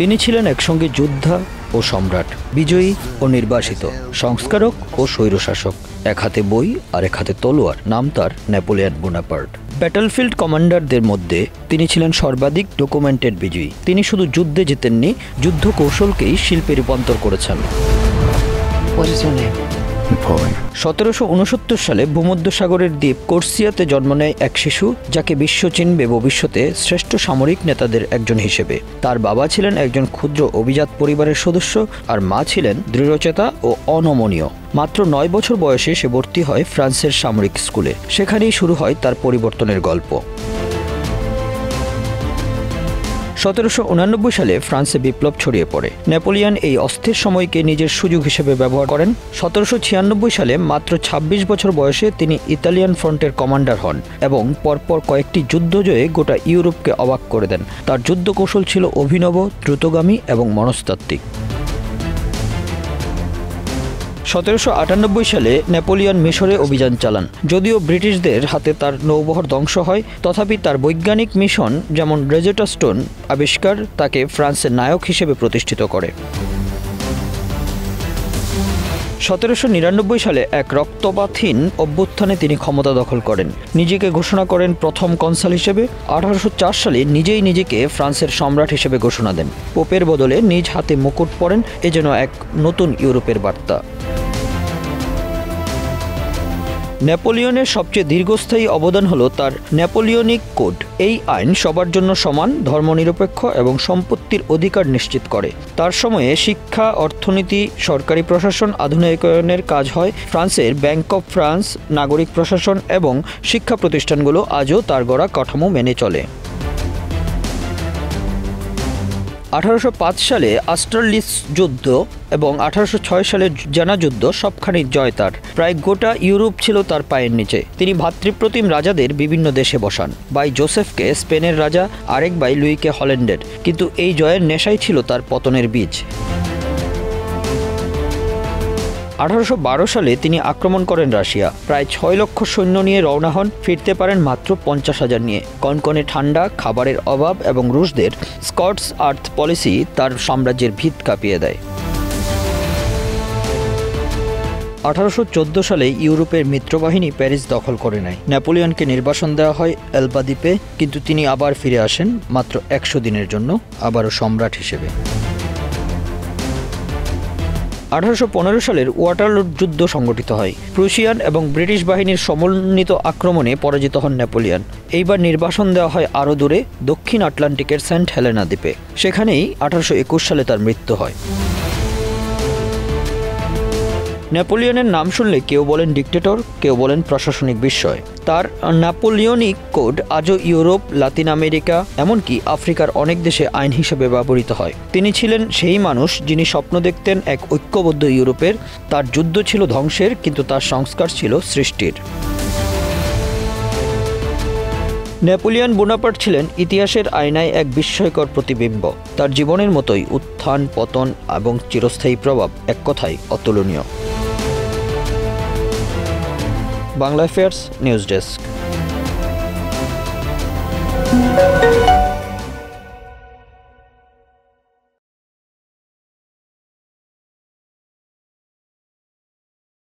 তিনি ছিলেন একসঙ্গে যোদ্ধা ও সম্রাট, বিজয়ী ও নির্বাসিত, সংস্কারক ও স্বৈরশাসক। এক হাতে বই আর এক হাতে তলোয়ার, নাম তার নেপোলিয়ন বোনাপার্ট। ব্যাটলফিল্ড কমান্ডারদের মধ্যে তিনি ছিলেন সর্বাধিক ডকুমেন্টেড বিজয়ী। তিনি শুধু যুদ্ধে জিতেননি, যুদ্ধ কৌশলকেই শিল্পে রূপান্তর করেছেন। 1769 সালে ভূমধ্যসাগরের দ্বীপ কোর্সিয়াতে জন্ম নেয় এক শিশু, যাকে বিশ্ব চিনবে ভবিষ্যতে শ্রেষ্ঠ সামরিক নেতাদের একজন হিসেবে। তার বাবা ছিলেন একজন ক্ষুদ্র অভিজাত পরিবারের সদস্য, আর মা ছিলেন দৃঢ়চেতা ও অনমনীয়। মাত্র 9 বছর বয়সে সে ভর্তি হয় ফ্রান্সের সামরিক স্কুলে। সেখানেই শুরু হয় তার পরিবর্তনের গল্প। 1789 সালে ফ্রান্সে বিপ্লব ছড়িয়ে পড়ে। নেপোলিয়ন এই অস্থির সময়কে নিজের সুযোগ হিসেবে ব্যবহার করেন। 1796 সালে মাত্র 26 বছর বয়সে তিনি ইতালিয়ান ফ্রন্টের কমান্ডার হন এবং পরপর কয়েকটি যুদ্ধ জয়ে গোটা ইউরোপকে অবাক করে দেন। তার যুদ্ধ কৌশল ছিল অভিনব, দ্রুতগামী এবং মনস্তাত্ত্বিক। 1798 সালে নেপোলিয়ন মিশরে অভিযান চালান। যদিও ব্রিটিশদের হাতে তার নৌবহর ধ্বংস হয়, তথাপি তার বৈজ্ঞানিক মিশন, যেমন রেজেটা স্টোন আবিষ্কার, তাকে ফ্রান্সের নায়ক হিসেবে প্রতিষ্ঠিত করে। 1799 সালে এক রক্তপাতহীন অভ্যুত্থানে তিনি ক্ষমতা দখল করেন। নিজেকে ঘোষণা করেন প্রথম কনসাল হিসেবে। 1804 সালে নিজেই নিজেকে ফ্রান্সের সম্রাট হিসেবে ঘোষণা দেন। পোপের বদলে নিজ হাতে মুকুট পরেন, এ যেন এক নতুন ইউরোপের বার্তা। নেপোলিয়নের সবচেয়ে দীর্ঘস্থায়ী অবদান হল তার নেপোলিয়নিক কোড। এই আইন সবার জন্য সমান, ধর্মনিরপেক্ষ এবং সম্পত্তির অধিকার নিশ্চিত করে। তার সময়ে শিক্ষা, অর্থনীতি, সরকারি প্রশাসন আধুনিকায়নের কাজ হয়। ফ্রান্সের ব্যাংক অফ ফ্রান্স, নাগরিক প্রশাসন এবং শিক্ষা প্রতিষ্ঠানগুলো আজও তার গড়া কাঠামো মেনে চলে। 1805 সালে আস্টারলিস যুদ্ধ এবং 1806 সালের জানা যুদ্ধ সবখানি জয় তার। প্রায় গোটা ইউরোপ ছিল তার পায়ের নিচে। তিনি ভাতৃপ্রতিম রাজাদের বিভিন্ন দেশে বসান। ভাই জোসেফকে স্পেনের রাজা, আরেক ভাই লুইকে হল্যান্ডের। কিন্তু এই জয়ের নেশাই ছিল তার পতনের বীজ। 1812 সালে তিনি আক্রমণ করেন রাশিয়া। প্রায় 6 লক্ষ সৈন্য নিয়ে রওনা হন। ফিরতে পারেন মাত্র 50,000 নিয়ে। কনকনে ঠান্ডা, খাবারের অভাব এবং রুশদের স্কটস আর্থ পলিসি তার সাম্রাজ্যের ভিত কাঁপিয়ে দেয়। 1814 সালে ইউরোপের মিত্রবাহিনী প্যারিস দখল করে নেয়। নেপোলিয়নকে নির্বাসন দেওয়া হয় এলবা দ্বীপে, কিন্তু তিনি আবার ফিরে আসেন মাত্র 100 দিনের জন্য, আবারও সম্রাট হিসেবে। 1815 সালের ওয়াটারলু যুদ্ধ সংগঠিত হয়। প্রুশিয়ান এবং ব্রিটিশ বাহিনীর সমন্বিত আক্রমণে পরাজিত হন নেপোলিয়ন। এইবার নির্বাসন দেওয়া হয় আরও দূরে, দক্ষিণ আটলান্টিকের সেন্ট হেলেনা দ্বীপে। সেখানেই 1821 সালে তার মৃত্যু হয়। নেপোলিয়নের নাম শুনলে কেউ বলেন ডিক্টেটর, কেউ বলেন প্রশাসনিক বিস্ময়। তার নেপোলিয়নিক কোড আজও ইউরোপ, লাতিন আমেরিকা, এমনকি আফ্রিকার অনেক দেশে আইন হিসেবে ব্যবহৃত হয়। তিনি ছিলেন সেই মানুষ যিনি স্বপ্ন দেখতেন এক ঐক্যবদ্ধ ইউরোপের। তার যুদ্ধ ছিল ধ্বংসের, কিন্তু তার সংস্কার ছিল সৃষ্টির। নেপোলিয়ন বোনাপার্ট ছিলেন ইতিহাসের আয়নায় এক বিস্ময়কর প্রতিবিম্ব। তার জীবনের মতোই উত্থান, পতন এবং চিরস্থায়ী প্রভাব, এক কথায় অতুলনীয়। Bangla affairs news desk.